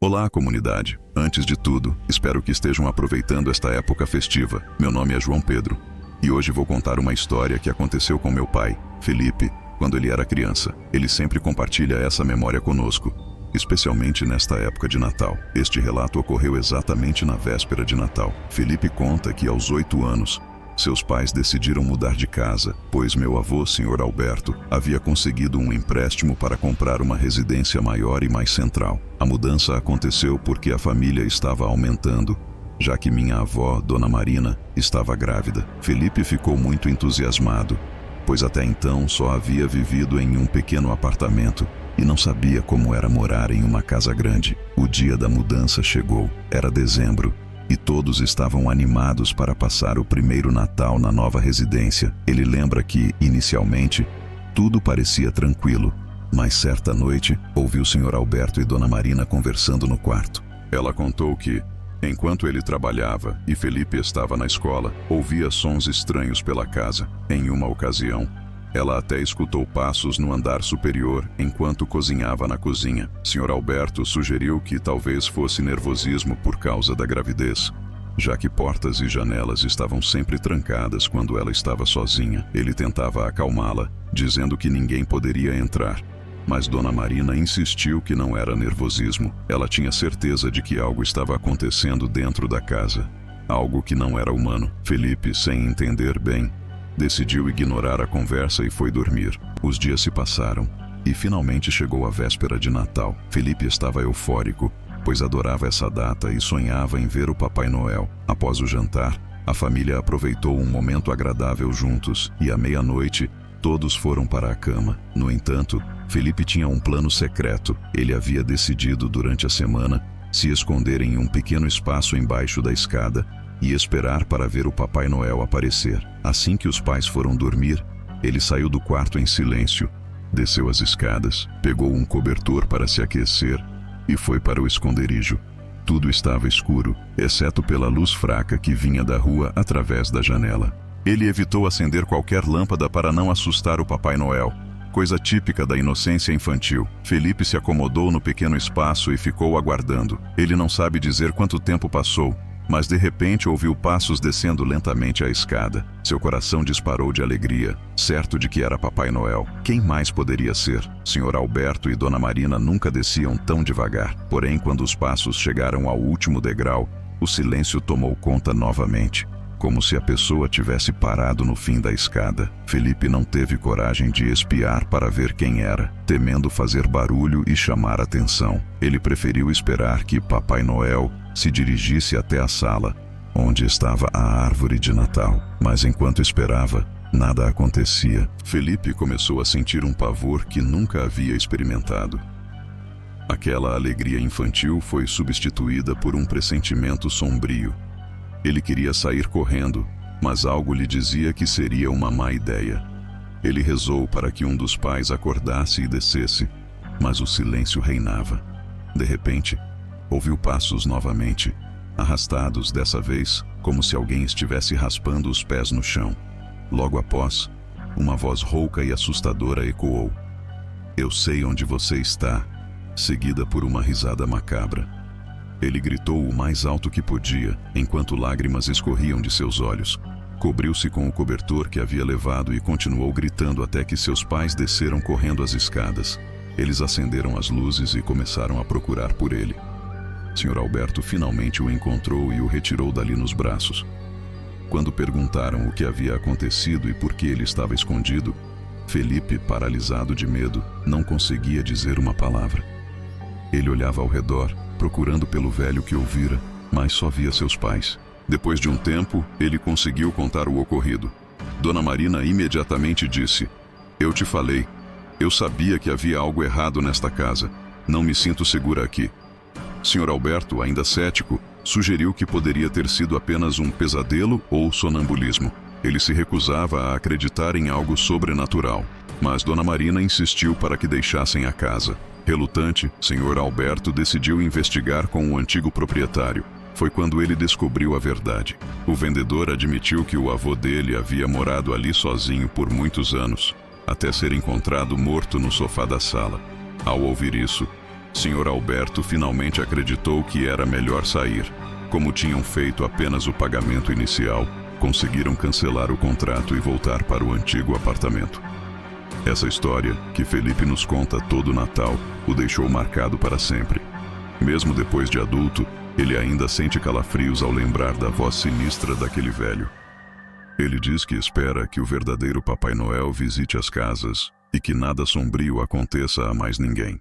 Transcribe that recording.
Olá, comunidade. Antes de tudo, espero que estejam aproveitando esta época festiva. Meu nome é João Pedro e hoje vou contar uma história que aconteceu com meu pai, Felipe, quando ele era criança. Ele sempre compartilha essa memória conosco, especialmente nesta época de Natal. Este relato ocorreu exatamente na véspera de Natal. Felipe conta que aos 8 anos, seus pais decidiram mudar de casa, pois meu avô, Sr. Alberto, havia conseguido um empréstimo para comprar uma residência maior e mais central. A mudança aconteceu porque a família estava aumentando, já que minha avó, Dona Marina, estava grávida. Felipe ficou muito entusiasmado, pois até então só havia vivido em um pequeno apartamento e não sabia como era morar em uma casa grande. O dia da mudança chegou. Era dezembro. E todos estavam animados para passar o primeiro Natal na nova residência. Ele lembra que, inicialmente, tudo parecia tranquilo, mas certa noite, ouviu o Sr. Alberto e Dona Marina conversando no quarto. Ela contou que, enquanto ele trabalhava e Felipe estava na escola, ouvia sons estranhos pela casa. Em uma ocasião, ela até escutou passos no andar superior enquanto cozinhava na cozinha. Sr. Alberto sugeriu que talvez fosse nervosismo por causa da gravidez, já que portas e janelas estavam sempre trancadas quando ela estava sozinha. Ele tentava acalmá-la, dizendo que ninguém poderia entrar, mas Dona Marina insistiu que não era nervosismo. Ela tinha certeza de que algo estava acontecendo dentro da casa, algo que não era humano. Felipe, sem entender bem, decidiu ignorar a conversa e foi dormir. Os dias se passaram e finalmente chegou a véspera de Natal. Felipe estava eufórico, pois adorava essa data e sonhava em ver o Papai Noel. Após o jantar, a família aproveitou um momento agradável juntos e à meia-noite, todos foram para a cama. No entanto, Felipe tinha um plano secreto. Ele havia decidido durante a semana se esconder em um pequeno espaço embaixo da escada e esperar para ver o Papai Noel aparecer. Assim que os pais foram dormir, ele saiu do quarto em silêncio, desceu as escadas, pegou um cobertor para se aquecer e foi para o esconderijo. Tudo estava escuro, exceto pela luz fraca que vinha da rua através da janela. Ele evitou acender qualquer lâmpada para não assustar o Papai Noel, coisa típica da inocência infantil. Felipe se acomodou no pequeno espaço e ficou aguardando. Ele não sabe dizer quanto tempo passou, mas de repente ouviu passos descendo lentamente a escada. Seu coração disparou de alegria, certo de que era Papai Noel. Quem mais poderia ser? Sr. Alberto e Dona Marina nunca desciam tão devagar. Porém, quando os passos chegaram ao último degrau, o silêncio tomou conta novamente, como se a pessoa tivesse parado no fim da escada. Felipe não teve coragem de espiar para ver quem era, temendo fazer barulho e chamar atenção. Ele preferiu esperar que Papai Noel se dirigisse até a sala, onde estava a árvore de Natal. Mas enquanto esperava, nada acontecia. Felipe começou a sentir um pavor que nunca havia experimentado. Aquela alegria infantil foi substituída por um pressentimento sombrio. Ele queria sair correndo, mas algo lhe dizia que seria uma má ideia. Ele rezou para que um dos pais acordasse e descesse, mas o silêncio reinava. De repente, ouviu passos novamente, arrastados dessa vez, como se alguém estivesse raspando os pés no chão. Logo após, uma voz rouca e assustadora ecoou: "Eu sei onde você está", seguida por uma risada macabra. Ele gritou o mais alto que podia, enquanto lágrimas escorriam de seus olhos. Cobriu-se com o cobertor que havia levado e continuou gritando até que seus pais desceram correndo as escadas. Eles acenderam as luzes e começaram a procurar por ele. Sr. Alberto finalmente o encontrou e o retirou dali nos braços. Quando perguntaram o que havia acontecido e por que ele estava escondido, Felipe, paralisado de medo, não conseguia dizer uma palavra. Ele olhava ao redor, procurando pelo velho que ouvira, mas só via seus pais. Depois de um tempo, ele conseguiu contar o ocorrido. Dona Marina imediatamente disse: "Eu te falei. Eu sabia que havia algo errado nesta casa. Não me sinto segura aqui." Sr. Alberto, ainda cético, sugeriu que poderia ter sido apenas um pesadelo ou sonambulismo. Ele se recusava a acreditar em algo sobrenatural, mas Dona Marina insistiu para que deixassem a casa. Relutante, Sr. Alberto decidiu investigar com o antigo proprietário. Foi quando ele descobriu a verdade. O vendedor admitiu que o avô dele havia morado ali sozinho por muitos anos, até ser encontrado morto no sofá da sala. Ao ouvir isso, Sr. Alberto finalmente acreditou que era melhor sair. Como tinham feito apenas o pagamento inicial, conseguiram cancelar o contrato e voltar para o antigo apartamento. Essa história, que Felipe nos conta todo Natal, o deixou marcado para sempre. Mesmo depois de adulto, ele ainda sente calafrios ao lembrar da voz sinistra daquele velho. Ele diz que espera que o verdadeiro Papai Noel visite as casas e que nada sombrio aconteça a mais ninguém.